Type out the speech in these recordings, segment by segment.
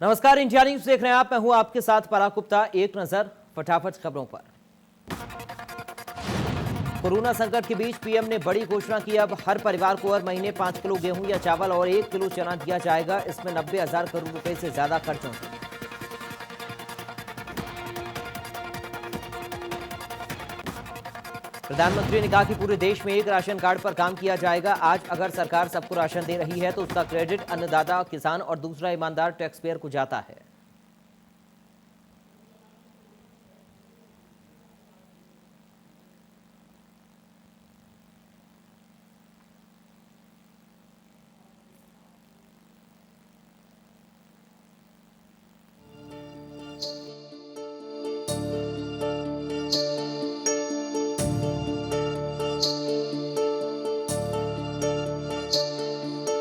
नमस्कार, India news देख रहे हैं आप। मैं हूं आपके साथ पराग गुप्ता। एक नजर फटाफट खबरों पर। कोरोना संकट के बीच पीएम ने बड़ी घोषणा की। अब हर परिवार को हर महीने 5 किलो गेहूं या चावल और 1 किलो चना दिया जाएगा। इसमें 90,000 करोड़ रुपए से ज्यादा खर्च होंगे। प्रधानमंत्री ने कहा कि पूरे देश में एक राशन कार्ड पर काम किया जाएगा। आज अगर सरकार सबको राशन दे रही है तो उसका क्रेडिट अन्नदाता, किसान और दूसरा ईमानदार टैक्स पेयर को जाता है।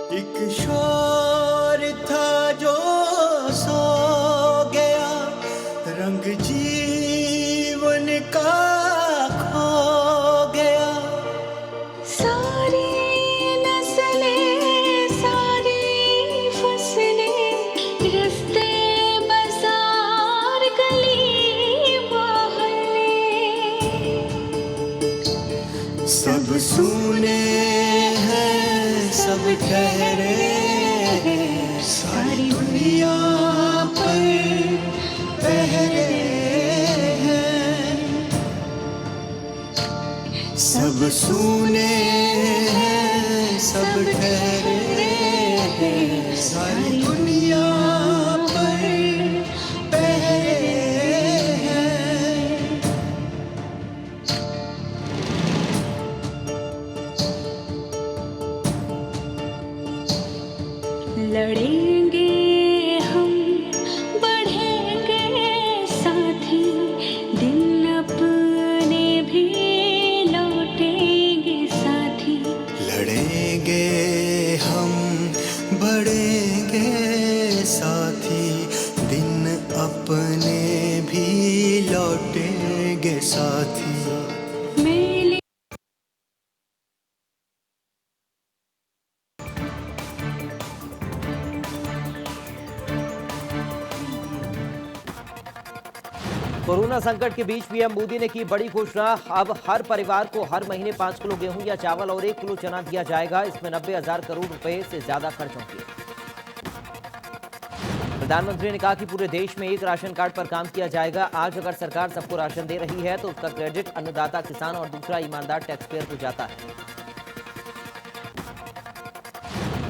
एक शोर था जो सो गया, रंग जीवन का खो गया। सारी नस्लें, सारी फसलें, रस्ते बाजार गली मोहल्ले, सब सुने हैं, सब ठहरे, सारी दुनिया पर पहरे हैं। सब सुने हैं, सब ठहरे हैं, सारी दुनिया पर पहरे हैं। लड़ेंगे हम, बढ़ेंगे साथी, दिन अपने भी लौटेंगे साथी। लड़ेंगे हम, बढ़ेंगे साथी, दिन अपने भी लौटेंगे साथी। मेले कोरोना संकट के बीच पीएम मोदी ने की बड़ी घोषणा। अब हर परिवार को हर महीने 5 किलो गेहूं या चावल और 1 किलो चना दिया जाएगा। इसमें 90,000 करोड़ रुपए से ज्यादा खर्च होंगे। प्रधानमंत्री ने कहा कि पूरे देश में एक राशन कार्ड पर काम किया जाएगा। आज अगर सरकार सबको राशन दे रही है तो उसका क्रेडिट अन्नदाता, किसान और दूसरा ईमानदार टैक्स पेयर को जाता है।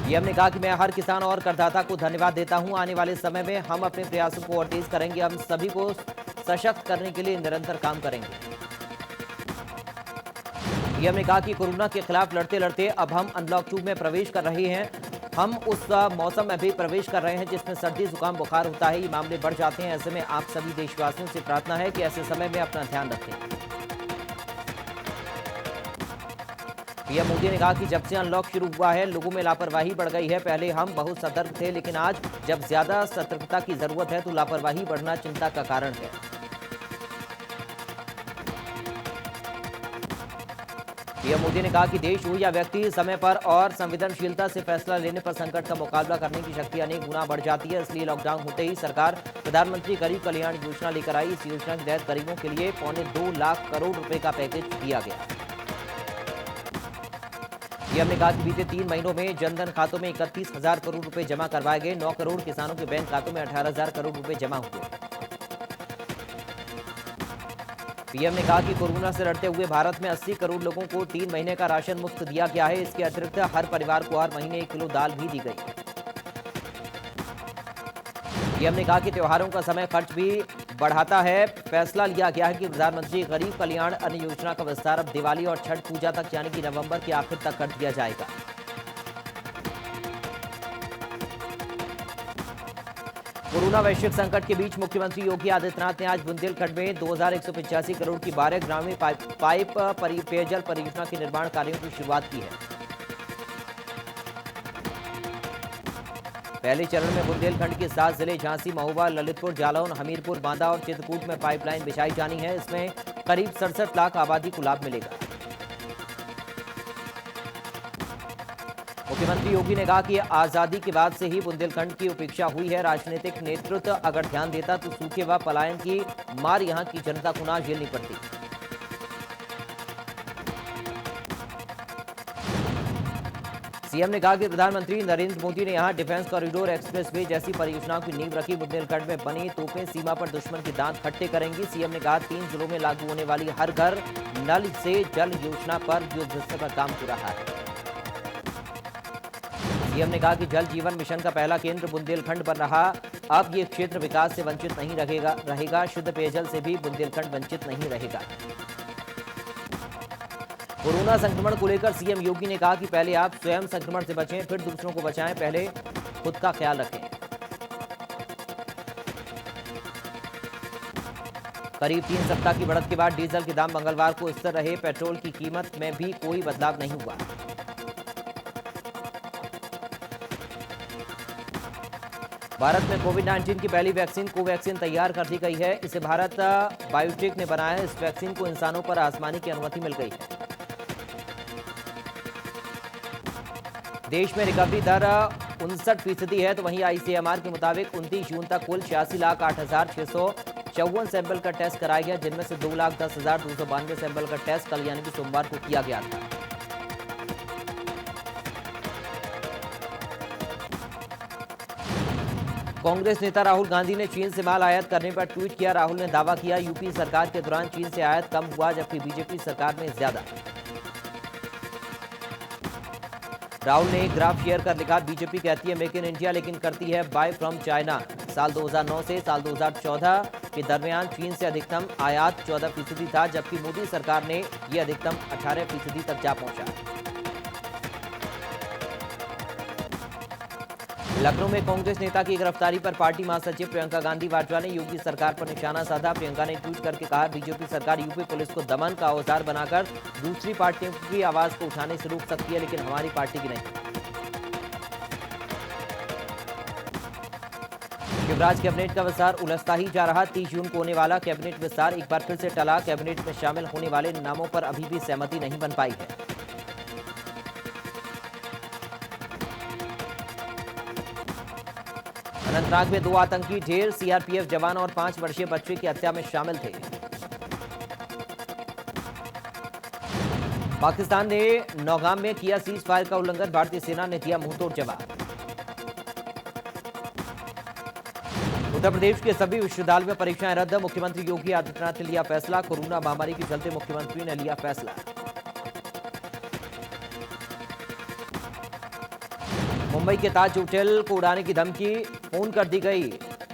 पीएम ने कहा कि मैं हर किसान और करदाता को धन्यवाद देता हूं। आने वाले समय में हम अपने प्रयासों को और तेज करेंगे। हम सभी को सशक्त करने के लिए निरंतर काम करेंगे। पीएम ने कहा कि कोरोना के खिलाफ लड़ते लड़ते अब हम अनलॉक 2 में प्रवेश कर रहे हैं। हम उस मौसम में भी प्रवेश कर रहे हैं जिसमें सर्दी, जुकाम, बुखार होता है। ये मामले बढ़ जाते हैं। ऐसे में आप सभी देशवासियों से प्रार्थना है कि ऐसे समय में अपना ध्यान रखें। पीएम मोदी ने कहा कि जब से अनलॉक शुरू हुआ है लोगों में लापरवाही बढ़ गई है। पहले हम बहुत सतर्क थे, लेकिन आज जब ज्यादा सतर्कता की जरूरत है तो लापरवाही बढ़ना चिंता का कारण है। पीएम मोदी ने कहा कि देश हो या व्यक्ति, समय पर और संवेदनशीलता से फैसला लेने पर संकट का मुकाबला करने की शक्ति अनेक गुना बढ़ जाती है। इसलिए लॉकडाउन होते ही सरकार प्रधानमंत्री गरीब कल्याण योजना लेकर आई। इस योजना के तहत गरीबों के लिए 2.25 लाख करोड़ रुपए का पैकेज दिया गया। पीएम ने कहा कि बीते 3 महीनों में जनधन खातों में 31,000 करोड़ रुपए जमा करवाए गए। 9 करोड़ किसानों के बैंक खातों में 18,000 करोड़ रुपए जमा हुए। पीएम ने कहा कि कोरोना से लड़ते हुए भारत में 80 करोड़ लोगों को 3 महीने का राशन मुफ्त दिया गया है। इसके अतिरिक्त हर परिवार को हर महीने 1 किलो दाल भी दी गई। पीएम ने कहा कि त्योहारों का समय खर्च भी बढ़ाता है। फैसला लिया गया है कि प्रधानमंत्री गरीब कल्याण अन्न योजना का विस्तार अब दिवाली और छठ पूजा तक यानी कि नवंबर के आखिर तक कर दिया जाएगा। कोरोना वैश्विक संकट के बीच मुख्यमंत्री योगी आदित्यनाथ ने आज बुंदेलखंड में 2,185 करोड़ की 12 ग्रामीण पाइप पेयजल परियोजना के निर्माण कार्यों की शुरुआत की है। पहले चरण में बुंदेलखंड के 7 जिले झांसी, महोबा, ललितपुर, जालौन, हमीरपुर, बांदा और चित्रकूट में पाइपलाइन बिछाई जानी है। इसमें करीब 67 लाख आबादी को लाभ मिलेगा। मुख्यमंत्री योगी ने कहा कि आजादी के बाद से ही बुंदेलखंड की उपेक्षा हुई है। राजनीतिक नेतृत्व अगर ध्यान देता तो सूखे व पलायन की मार यहां की जनता को ना झेलनी पड़ती। सीएम ने कहा कि प्रधानमंत्री नरेंद्र मोदी ने यहां डिफेंस कॉरिडोर, एक्सप्रेसवे जैसी परियोजनाओं की नींव रखी। बुंदेलखंड में बनी तोपें सीमा पर दुश्मन के दांत खट्टे करेंगी। सीएम ने कहा 3 जिलों में लागू होने वाली हर घर नल से जल योजना पर युद्धस्तर पर काम हो रहा है। सीएम ने कहा कि जल जीवन मिशन का पहला केंद्र बुंदेलखंड बन रहा। अब ये क्षेत्र विकास से वंचित नहीं रहेगा। शुद्ध पेयजल से भी बुंदेलखंड वंचित नहीं रहेगा। कोरोना संक्रमण को लेकर सीएम योगी ने कहा कि पहले आप स्वयं संक्रमण से बचें, फिर दूसरों को बचाएं, पहले खुद का ख्याल रखें। करीब 3 सप्ताह की बढ़त के बाद डीजल के दाम मंगलवार को स्थिर रहे। पेट्रोल की कीमत में भी कोई बदलाव नहीं हुआ। भारत में कोविड-19 की पहली वैक्सीन कोवैक्सीन तैयार कर दी गई है। इसे भारत बायोटेक ने बनाया है। इस वैक्सीन को इंसानों पर आजमाने की अनुमति मिल गई है। देश में रिकवरी दर 59% है, तो वहीं आईसीएमआर के मुताबिक 29 जून तक कुल 86,08,654 सैंपल का टेस्ट कराया गया, जिनमें से 2,10,292 सैंपल का टेस्ट कल यानी कि सोमवार को किया गया था। कांग्रेस नेता राहुल गांधी ने चीन से माल आयात करने पर ट्वीट किया। राहुल ने दावा किया यूपी सरकार के दौरान चीन से आयात कम हुआ, जबकि बीजेपी सरकार में ज्यादा। राहुल ने एक ग्राफ शेयर कर लिखा, बीजेपी कहती है मेक इन इंडिया लेकिन करती है बाय फ्रॉम चाइना। साल 2009 से साल 2014 के दरमियान चीन से अधिकतम आयात 14% था, जबकि मोदी सरकार ने यह अधिकतम 18% तक जा पहुंचा। लखनऊ में कांग्रेस नेता की गिरफ्तारी पर पार्टी महासचिव प्रियंका गांधी वाड्रा ने योगी सरकार पर निशाना साधा। प्रियंका ने ट्वीट करके कहा, बीजेपी सरकार यूपी पुलिस को दमन का औजार बनाकर दूसरी पार्टियों की आवाज को उठाने से रोक सकती है, लेकिन हमारी पार्टी की नहीं। शिवराज कैबिनेट का विस्तार उलझता ही जा रहा। 30 जून को होने वाला कैबिनेट विस्तार एक बार फिर से टला। कैबिनेट में शामिल होने वाले नामों पर अभी भी सहमति नहीं बन पाई है। अनंतनाग में 2 आतंकी ढेर, सीआरपीएफ जवान और 5 वर्षीय बच्चे की हत्या में शामिल थे। पाकिस्तान ने नौगाम में किया सीज फायर का उल्लंघन, भारतीय सेना ने दिया मुंहतोड़ जवाब। उत्तर प्रदेश के सभी विश्वविद्यालयों में परीक्षाएं रद्द, मुख्यमंत्री योगी आदित्यनाथ ने लिया फैसला। कोरोना महामारी के चलते मुख्यमंत्री ने लिया फैसला। मुंबई के ताज होटल को उड़ाने की धमकी फोन कर दी गई।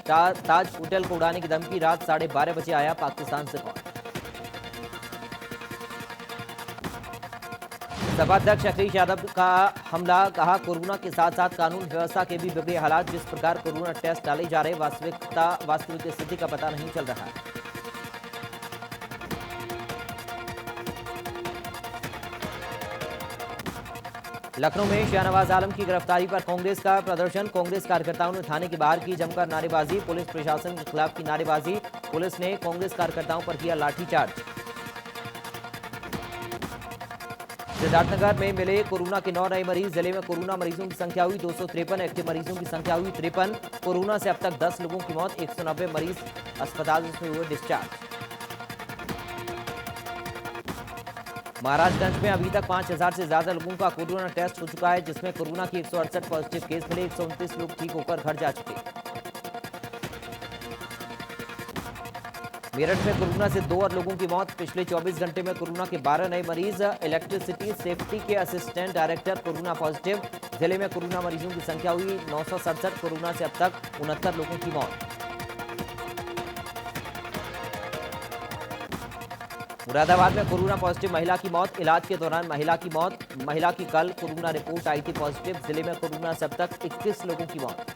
ताज होटल को उड़ाने की धमकी रात 12:30 बजे आया पाकिस्तान से कॉल। सपा अध्यक्ष अखिलेश यादव का हमला, कहा कोरोना के साथ साथ कानून व्यवस्था के भी बिगड़े हालात। जिस प्रकार कोरोना टेस्ट डाले जा रहे, वास्तविक स्थिति का पता नहीं चल रहा है। लखनऊ में शाहनवाज आलम की गिरफ्तारी पर कांग्रेस का प्रदर्शन। कांग्रेस कार्यकर्ताओं ने थाने के बाहर की जमकर नारेबाजी। पुलिस प्रशासन के खिलाफ की नारेबाजी। पुलिस ने कांग्रेस कार्यकर्ताओं पर किया लाठीचार्ज। सिद्धार्थनगर में मिले कोरोना के 9 नए मरीज। जिले में कोरोना मरीजों की संख्या हुई 253, एक्टिव मरीजों की संख्या हुई 53। कोरोना से अब तक 10 लोगों की मौत, 190 मरीज अस्पताल से हुए डिस्चार्ज। महाराजगंज में अभी तक 5000 से ज्यादा लोगों का कोरोना टेस्ट हो चुका है, जिसमें कोरोना की 168 पॉजिटिव केस मिले। 129 लोग ठीक होकर घर जा चुके। मेरठ में कोरोना से 2 और लोगों की मौत। पिछले 24 घंटे में कोरोना के 12 नए मरीज। इलेक्ट्रिसिटी सेफ्टी के असिस्टेंट डायरेक्टर कोरोना पॉजिटिव। जिले में कोरोना मरीजों की संख्या हुई 967। कोरोना से अब तक 69 लोगों की मौत। मुरादाबाद में कोरोना पॉजिटिव महिला की मौत। इलाज के दौरान महिला की मौत। महिला की कल कोरोना रिपोर्ट आई थी पॉजिटिव। जिले में कोरोना से अब तक 21 लोगों की मौत।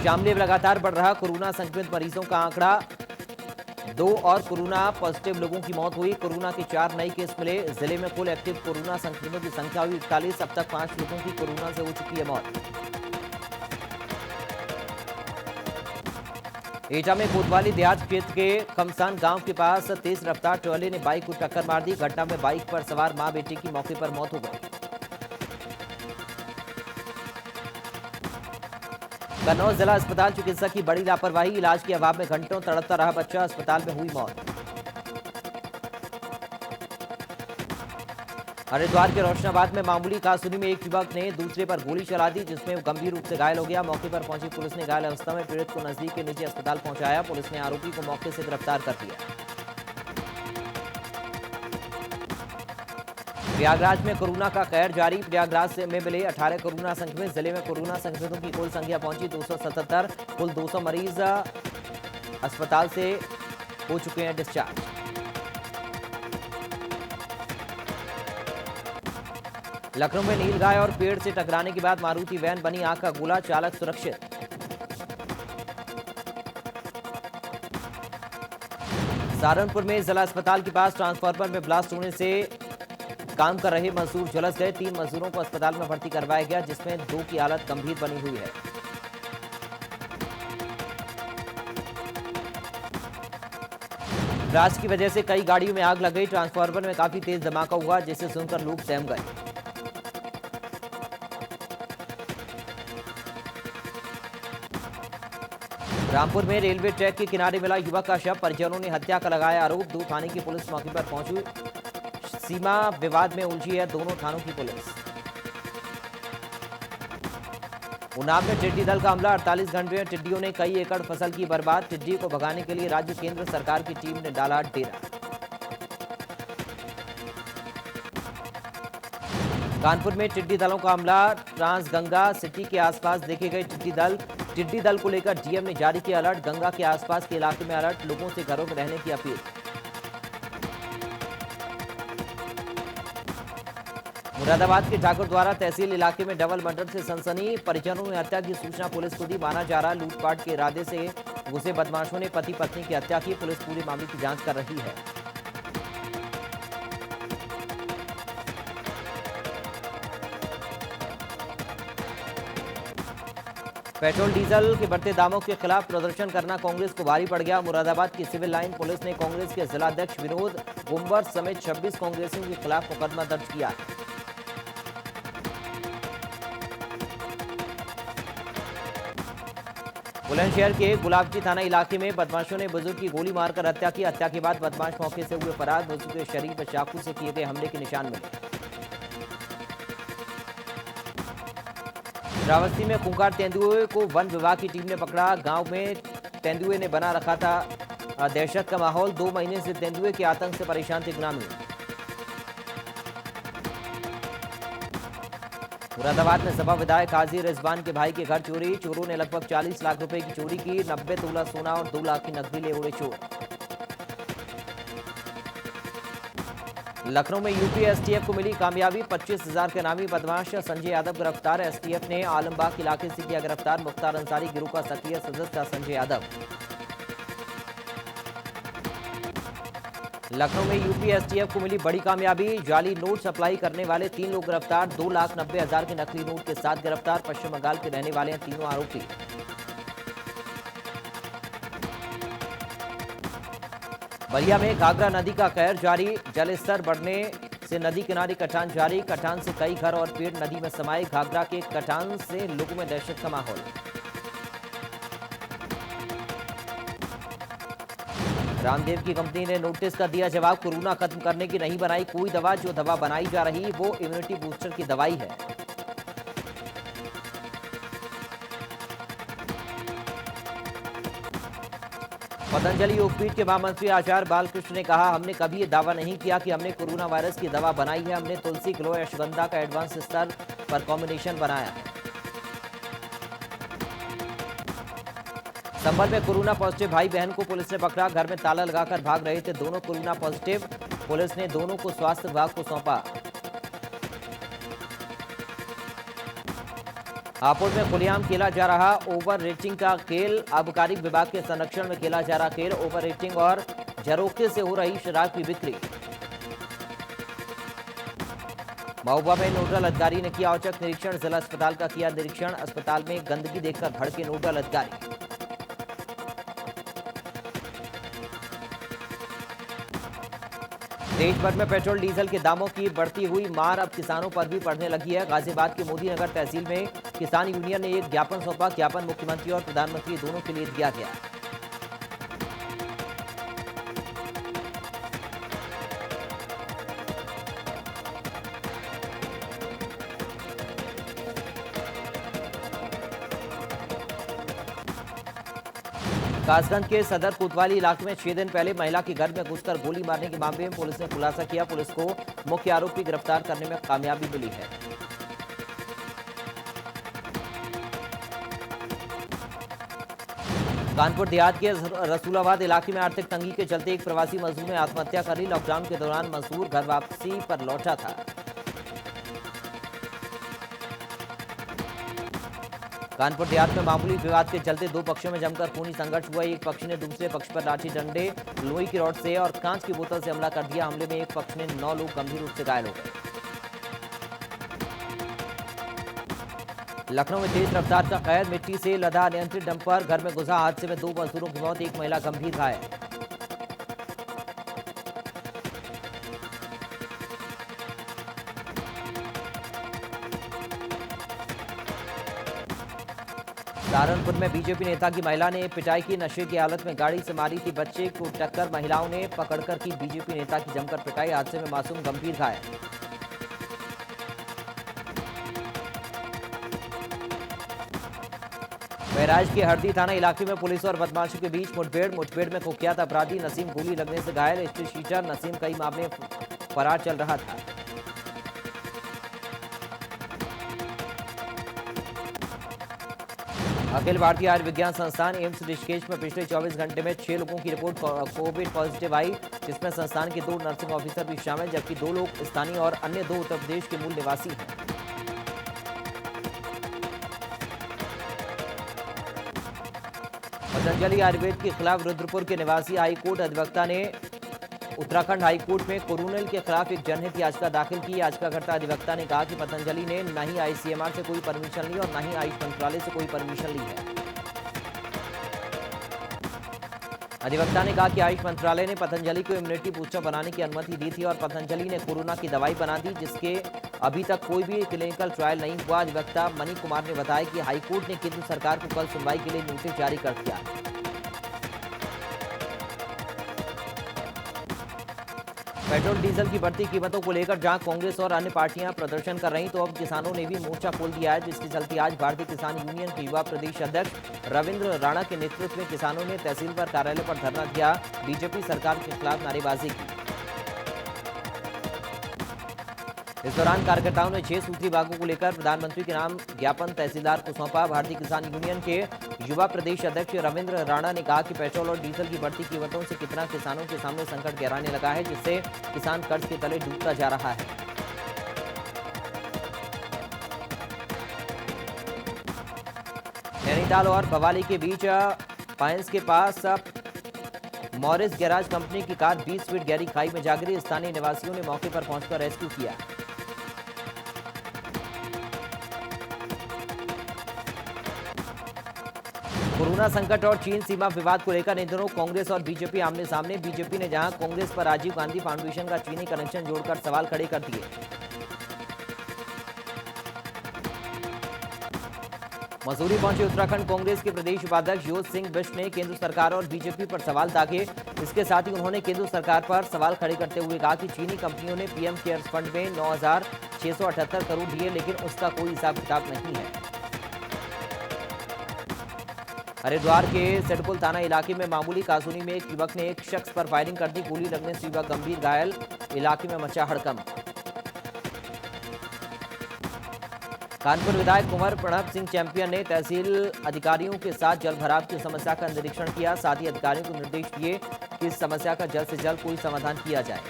शामली में लगातार बढ़ रहा कोरोना संक्रमित मरीजों का आंकड़ा। 2 और कोरोना पॉजिटिव लोगों की मौत हुई। कोरोना के 4 नए केस मिले। जिले में कुल एक्टिव कोरोना संक्रमितों की संख्या हुई 41। अब तक 5 लोगों की कोरोना से हो चुकी है मौत। एटा में कोतवाली देहात क्षेत्र के खमसान गांव के पास तेज रफ्तार ट्रॉली ने बाइक को टक्कर मार दी। घटना में बाइक पर सवार मां बेटी की मौके पर मौत हो गई। कन्नौज जिला अस्पताल चिकित्सक की बड़ी लापरवाही, इलाज के अभाव में घंटों तड़पता रहा बच्चा, अस्पताल में हुई मौत। हरिद्वार के रोशनाबाद में मामूली कासुनी में एक युवक ने दूसरे पर गोली चला दी, जिसमें वो गंभीर रूप से घायल हो गया। मौके पर पहुंची पुलिस ने घायल अवस्था में पीड़ित को नजदीक के निजी अस्पताल पहुंचाया। पुलिस ने आरोपी को मौके से गिरफ्तार कर लिया। प्रयागराज में कोरोना का कहर जारी, प्रयागराज से में मिले 18 कोरोना संक्रमित। जिले में कोरोना संक्रमितों की कुल संख्या पहुंची 277। कुल 200 मरीज अस्पताल से हो चुके हैं डिस्चार्ज। लखनऊ में नीलगाय और पेड़ से टकराने के बाद मारुति वैन बनी आग का गोला, चालक सुरक्षित। सहारनपुर में जिला अस्पताल के पास ट्रांसफार्मर में ब्लास्ट होने से काम कर रहे मजदूर झुलस गए। 3 मजदूरों को अस्पताल में भर्ती करवाया गया, जिसमें 2 की हालत गंभीर बनी हुई है। ब्लास्ट की वजह से कई गाड़ियों में आग लग गई। ट्रांसफार्मर में काफी तेज धमाका हुआ, जिसे सुनकर लोग सहम गए। रामपुर में रेलवे ट्रैक के किनारे मिला युवक का शव, परिजनों ने हत्या का लगाया आरोप। 2 थाने की पुलिस मौके पर पहुंची। सीमा विवाद में उलझी है दोनों थानों की पुलिस। उन्नाव में टिड्डी दल का हमला, 48 घंटे में टिड्डियों ने कई एकड़ फसल की बर्बाद। टिड्डी को भगाने के लिए राज्य केंद्र सरकार की टीम ने डाला डेरा। कानपुर में टिड्डी दलों का हमला, ट्रांसगंगा सिटी के आसपास देखे गए टिड्डी दल को लेकर डीएम ने जारी किया अलर्ट। गंगा के आसपास के इलाके में अलर्ट, लोगों से घरों में रहने की अपील। मुरादाबाद के ठाकुर द्वारा तहसील इलाके में डबल मर्डर से सनसनी, परिजनों ने हत्या की सूचना पुलिस को दी। माना जा रहा लूटपाट के इरादे से घुसे बदमाशों ने पति पत्नी की हत्या की। पुलिस पूरे मामले की जांच कर रही है। पेट्रोल डीजल के बढ़ते दामों के खिलाफ प्रदर्शन करना कांग्रेस को भारी पड़ गया। मुरादाबाद की सिविल लाइन पुलिस ने कांग्रेस के जिलाध्यक्ष विनोद गुंबर समेत 26 कांग्रेसियों के खिलाफ मुकदमा दर्ज किया है। बुलंदशहर के गुलाबजी थाना इलाके में बदमाशों ने बुजुर्ग की गोली मारकर हत्या की। हत्या के बाद बदमाश मौके से हुए फरार। बुजुर्ग के शरीर पर चाकू से किए गए हमले के निशान मिले। श्रावस्ती में खूंखार तेंदुए को वन विभाग की टीम ने पकड़ा। गांव में तेंदुए ने बना रखा था दहशत का माहौल। 2 महीने से तेंदुए के आतंक से परेशान थे ग्रामीण। मुरादाबाद में सपा विधायक काजी रिजवान के भाई के घर चोरी। चोरों ने लगभग 40 लाख रुपए की चोरी की। 90 तोला सोना और 2 लाख की नकदी ले उड़े चोर। लखनऊ में यूपी एसटीएफ को मिली कामयाबी, 25,000 के नामी बदमाश संजय यादव गिरफ्तार। एसटीएफ ने आलमबाग इलाके से किया गिरफ्तार मुख्तार अंसारी गिरोह का सक्रिय सदस्य था संजय यादव। लखनऊ में यूपी एसटीएफ को मिली बड़ी कामयाबी, जाली नोट सप्लाई करने वाले 3 लोग गिरफ्तार। 2,90,000 के नकली नोट के साथ गिरफ्तार। पश्चिम बंगाल के रहने वाले हैं तीनों आरोपी। बलिया में घाघरा नदी का कहर जारी, जलस्तर बढ़ने से नदी किनारे कटान जारी। कटान से कई घर और पेड़ नदी में समाये। घाघरा के कटान से लोगों में दहशत का माहौल। रामदेव की कंपनी ने नोटिस का दिया जवाब, कोरोना खत्म करने की नहीं बनाई कोई दवा। जो दवा बनाई जा रही वो इम्यूनिटी बूस्टर की दवाई है। पतंजलि योगपीठ के महामंत्री आचार्य बालकृष्ण ने कहा, हमने कभी ये दावा नहीं किया कि हमने कोरोना वायरस की दवा बनाई है। हमने तुलसी, ग्लो, अश्वगंधा का एडवांस स्तर पर कॉम्बिनेशन बनाया है। संभल में कोरोना पॉजिटिव भाई बहन को पुलिस ने पकड़ा। घर में ताला लगाकर भाग रहे थे दोनों कोरोना पॉजिटिव। पुलिस ने दोनों को स्वास्थ्य विभाग को सौंपा। हापुड़ में खुलेआम खेला जा रहा ओवर रेटिंग का खेल। आबकारी विभाग के संरक्षण में खेला जा रहा खेल। ओवर रेटिंग और झरोखे से हो रही शराब की बिक्री। महोबा में नोडल अधिकारी ने किया औचक निरीक्षण। जिला अस्पताल का किया निरीक्षण। अस्पताल में गंदगी देखकर भड़के नोडल अधिकारी। देश भर में पेट्रोल डीजल के दामों की बढ़ती हुई मार अब किसानों पर भी पड़ने लगी है। गाजियाबाद के मोदी नगर तहसील में किसान यूनियन ने एक ज्ञापन सौंपा। ज्ञापन मुख्यमंत्री और प्रधानमंत्री दोनों के लिए दिया गया। कासगंज के सदर कोतवाली इलाके में 6 दिन पहले महिला के घर में घुसकर गोली मारने के मामले में पुलिस ने खुलासा किया। पुलिस को मुख्य आरोपी गिरफ्तार करने में कामयाबी मिली है। कानपुर देहात के रसूलाबाद इलाके में आर्थिक तंगी के चलते एक प्रवासी मजदूर ने आत्महत्या कर ली। लॉकडाउन के दौरान मजदूर घर वापसी पर लौटा था। कानपुर देहात में मामूली विवाद के चलते दो पक्षों में जमकर खूनी संघर्ष हुआ। एक पक्ष ने दूसरे पक्ष पर लाठी डंडे, लोहे की रॉड से और कांच की बोतल से हमला कर दिया। हमले में एक पक्ष में 9 लोग गंभीर रूप से घायल हो गए। लखनऊ में तेज रफ्तार का कहर, मिट्टी से लदा अनियंत्रित डंपर घर में घुसा। हादसे में 2 मजदूरों की मौत, एक महिला गंभीर घायल। सहारनपुर में बीजेपी नेता की महिला ने पिटाई की। नशे की हालत में गाड़ी से मारी थी बच्चे को टक्कर। महिलाओं ने पकड़कर की बीजेपी नेता की जमकर पिटाई। हादसे में मासूम गंभीर घायल। बहराइच के हरदी थाना इलाके में पुलिस और बदमाशों के बीच मुठभेड़ में कुख्यात अपराधी नसीम गोली लगने से घायल। स्ट्रीट शीटर नसीम कई मामले फरार चल रहा था। अखिल भारतीय आयुर्विज्ञान संस्थान एम्स ऋषिकेश में पिछले 24 घंटे में 6 लोगों की रिपोर्ट कोविड पॉजिटिव आई, जिसमें संस्थान के 2 नर्सिंग ऑफिसर भी शामिल, जबकि 2 लोग स्थानीय और अन्य 2 उत्तर प्रदेश के मूल निवासी हैं। पतंजलि आयुर्वेद के खिलाफ रुद्रपुर के निवासी हाईकोर्ट अधिवक्ता ने उत्तराखंड हाईकोर्ट में कोरोनिल के खिलाफ एक जनहित याचिका दाखिल की। याचिकाकर्ता अधिवक्ता ने कहा कि पतंजलि ने न ही आईसीएमआर से कोई परमिशन ली और न ही आयुष मंत्रालय से कोई परमिशन ली है। अधिवक्ता ने कहा कि आयुष मंत्रालय ने पतंजलि को इम्यूनिटी बूस्टर बनाने की अनुमति दी थी और पतंजलि ने कोरोना की दवाई बना दी, जिसके अभी तक कोई भी क्लिनिकल ट्रायल नहीं हुआ। अधिवक्ता मनी कुमार ने बताया कि हाईकोर्ट ने केंद्र सरकार को कल सुनवाई के लिए नोटिस जारी कर दिया। पेट्रोल डीजल की बढ़ती कीमतों को लेकर जहां कांग्रेस और अन्य पार्टियां प्रदर्शन कर रही, तो अब किसानों ने भी मोर्चा खोल दिया है, जिसके चलते आज भारतीय किसान यूनियन के युवा प्रदेश अध्यक्ष रविंद्र राणा के नेतृत्व में किसानों ने तहसील पर कार्यालय पर धरना दिया। बीजेपी सरकार के खिलाफ नारेबाजी की। इस दौरान कार्यकर्ताओं ने 6 सूत्री मांगों को लेकर प्रधानमंत्री के नाम ज्ञापन तहसीलदार को सौंपा। भारतीय किसान यूनियन के युवा प्रदेश अध्यक्ष रविंद्र राणा ने कहा कि पेट्रोल और डीजल की बढ़ती कीमतों से कितना किसानों के सामने संकट गहराने लगा है, जिससे किसान कर्ज के तले डूबता जा रहा है। नैनीताल और भवाली के बीच पाइंस के पास मॉरिस गैराज कंपनी की कार 20 फीट गहरी खाई में जा गिरी। स्थानीय निवासियों ने मौके पर पहुंचकर रेस्क्यू किया। कोरोना संकट और चीन सीमा विवाद को लेकर इन दिनों कांग्रेस और बीजेपी आमने सामने। बीजेपी ने जहां कांग्रेस पर राजीव गांधी फाउंडेशन का चीनी कनेक्शन जोड़कर सवाल खड़े कर दिए। मसूरी पहुंचे उत्तराखंड कांग्रेस के प्रदेश उपाध्यक्ष योध सिंह बिष्ट ने केंद्र सरकार और बीजेपी पर सवाल दागे। इसके साथ ही उन्होंने केंद्र सरकार पर सवाल खड़े करते हुए कहा कि चीनी कंपनियों ने पीएम केयर्स फंड में 9,678 करोड़ दिए, लेकिन उसका कोई हिसाब किताब नहीं है। हरिद्वार के सेडपुल थाना इलाके में मामूली कासूनी में एक युवक ने एक शख्स पर फायरिंग कर दी। गोली लगने से युवक गंभीर घायल। इलाके में मचा हड़कंप। कानपुर विधायक कुंवर प्रणब सिंह चैंपियन ने तहसील अधिकारियों के साथ जल भराव की समस्या का निरीक्षण किया। साथ ही अधिकारियों को निर्देश दिए कि इस समस्या का जल्द से जल्द कोई समाधान किया जाए।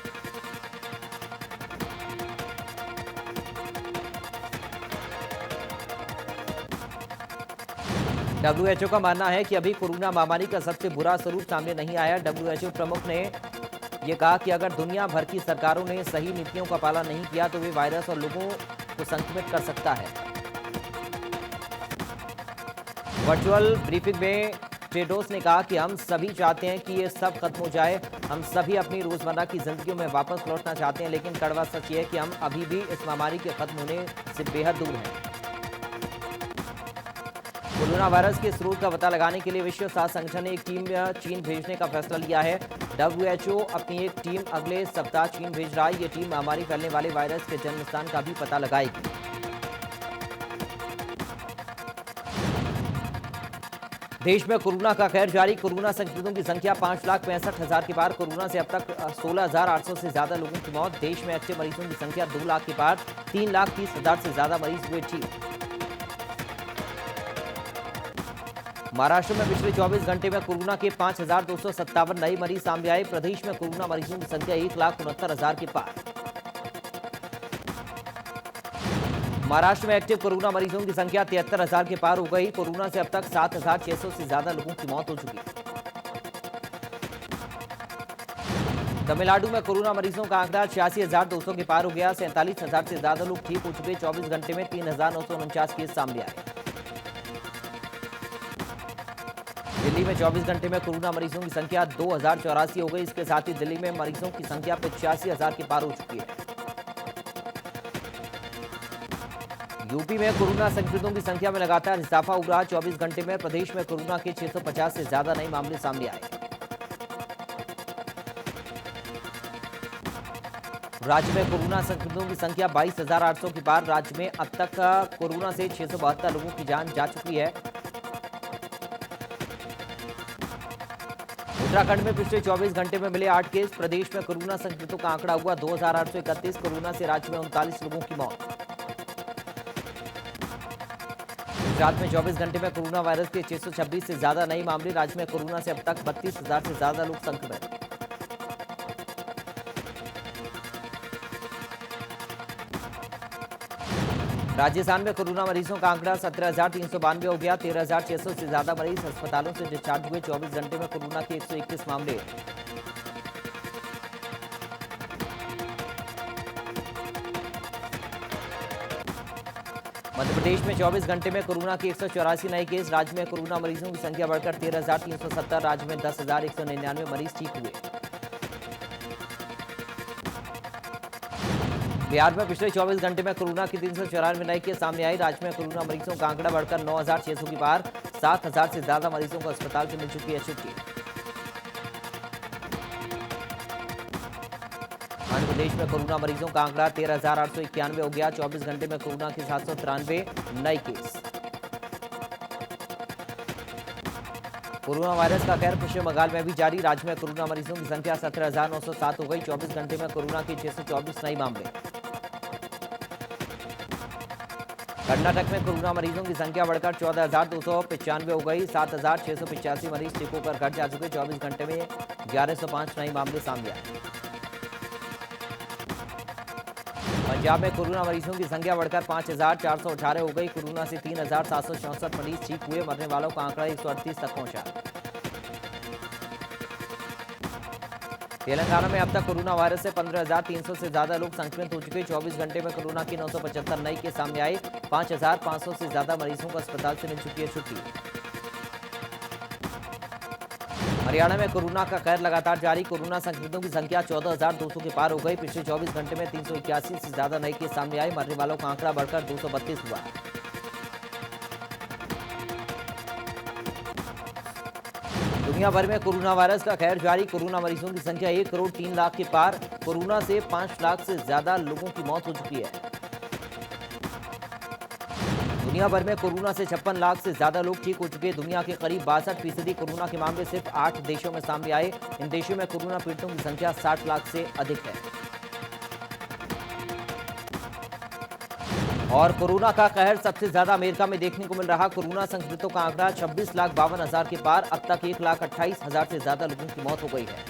डब्ल्यूएचओ का मानना है कि अभी कोरोना महामारी का सबसे बुरा स्वरूप सामने नहीं आया। डब्ल्यूएचओ प्रमुख ने यह कहा कि अगर दुनिया भर की सरकारों ने सही नीतियों का पालन नहीं किया तो वे वायरस और लोगों को संक्रमित कर सकता है। वर्चुअल ब्रीफिंग में टेड्रोस ने कहा कि हम सभी चाहते हैं कि ये सब खत्म हो जाए। हम सभी अपनी रोजमर्रा की जिंदगियों में वापस लौटना चाहते हैं, लेकिन कड़वा सच ये है कि हम अभी भी इस महामारी के खत्म होने से बेहद दूर हैं। कोरोना वायरस के स्रोत का पता लगाने के लिए विश्व स्वास्थ्य संगठन ने एक टीम चीन भेजने का फैसला लिया है। WHO अपनी एक टीम अगले सप्ताह चीन भेज रहा है। ये टीम महामारी फैलने वाले वायरस के जन्म स्थान का भी पता लगाएगी। देश में कोरोना का कहर जारी। कोरोना संक्रमितों की संख्या 5,65,000 के पार। कोरोना से अब तक 16,800 से ज्यादा लोगों की मौत। देश में एक्टिव मरीजों की संख्या 2 लाख के पार। 3,30,000 से ज्यादा मरीज हुए ठीक। महाराष्ट्र में पिछले 24 घंटे में कोरोना के 5,257 नए मरीज सामने आए। प्रदेश में कोरोना मरीजों की संख्या 1,69,000 के पार। महाराष्ट्र में एक्टिव कोरोना मरीजों की संख्या 73,000 के पार हो गई। कोरोना से अब तक 7,600 से ज्यादा लोगों की मौत हो चुकी है। तमिलनाडु में कोरोना मरीजों का आंकड़ा 86,200 के पार हो गया। 47,000 से ज्यादा लोग ठीक हो चुके। 24 घंटे में 3,949 केस सामने आए। दिल्ली में 24 घंटे में कोरोना मरीजों की संख्या 2,084 हो गई। इसके साथ ही दिल्ली में मरीजों की संख्या 85,000 के पार हो चुकी है। यूपी में कोरोना संक्रमितों की संख्या में लगातार इजाफा हो रहा। 24 घंटे में प्रदेश में कोरोना के 650 से ज्यादा नए मामले सामने आए। राज्य में कोरोना संक्रमितों की संख्या 22,800 के पार। राज्य में अब तक कोरोना से 672 लोगों की जान जा चुकी है। उत्तराखंड में पिछले 24 घंटे में मिले 8 केस। प्रदेश में कोरोना संक्रमितों का आंकड़ा हुआ 2,831। कोरोना से राज्य में 39 लोगों की मौत। गुजरात में 24 घंटे में कोरोना वायरस के 626 से ज्यादा नए मामले। राज्य में कोरोना से अब तक 32,000 से ज्यादा लोग संक्रमित। राजस्थान में कोरोना मरीजों का आंकड़ा 17,392 हो गया। 13,600 से ज्यादा मरीज अस्पतालों से डिस्चार्ज हुए। 24 घंटे में कोरोना के 121 मामले। मध्य प्रदेश में 24 घंटे में कोरोना के 184 नए केस। राज्य में कोरोना मरीजों की संख्या बढ़कर 13,370। राज्य में 10,199 मरीज ठीक हुए। बिहार में पिछले 24 घंटे में कोरोना के 394 नए केस सामने आए। राज्य में कोरोना मरीजों का आंकड़ा बढ़कर 9,600 के पार। 7,000 से ज्यादा मरीजों को अस्पताल से मिल चुकी है छुट्टी। आंध्र प्रदेश में कोरोना मरीजों का आंकड़ा 13,891 हो गया। 24 घंटे में कोरोना के 793 नए केस। कोरोना वायरस का कहर पश्चिम बंगाल में भी जारी। राज्य में कोरोना मरीजों की संख्या 17,907 हो गई। 24 घंटे में कोरोना के 624 नए मामले। कर्नाटक में कोरोना मरीजों की संख्या बढ़कर 14,295 हो गई। 7,685 मरीज ठीक होकर घर जा चुके। 24 घंटे में 1,105 नए मामले सामने आए। पंजाब में कोरोना मरीजों की संख्या बढ़कर 5,418 हो गई। कोरोना से 3,764 मरीज ठीक हुए। मरने वालों का आंकड़ा 138 तक पहुंचा। तेलंगाना में अब तक कोरोना वायरस से 15,300 से ज्यादा लोग संक्रमित हो चुके। 24 घंटे में कोरोना के 975 नए केस सामने आए। 5,500 से ज्यादा मरीजों को अस्पताल से मिल चुकी है छुट्टी। हरियाणा में कोरोना का कहर लगातार जारी। कोरोना संक्रमितों की संख्या 14,200 के पार हो गई। पिछले 24 घंटे में 381 से ज्यादा नए केस सामने आए। मरने वालों का आंकड़ा बढ़कर 232 हुआ। दुनिया भर में कोरोना वायरस का कहर जारी। कोरोना मरीजों की संख्या 1 करोड़ 3 लाख के पार। कोरोना से 5 लाख से ज्यादा लोगों की मौत हो चुकी है। दुनिया भर में कोरोना से 56 लाख से ज्यादा लोग ठीक हो चुके। दुनिया के करीब 62% कोरोना के मामले सिर्फ 8 देशों में सामने आए। इन देशों में कोरोना पीड़ितों की संख्या 60 लाख से अधिक है। और कोरोना का कहर सबसे ज्यादा अमेरिका में देखने को मिल रहा। कोरोना संक्रमितों का आंकड़ा 26,52,000 के पार। अब तक 1,28,000 से ज्यादा लोगों की मौत हो गई है।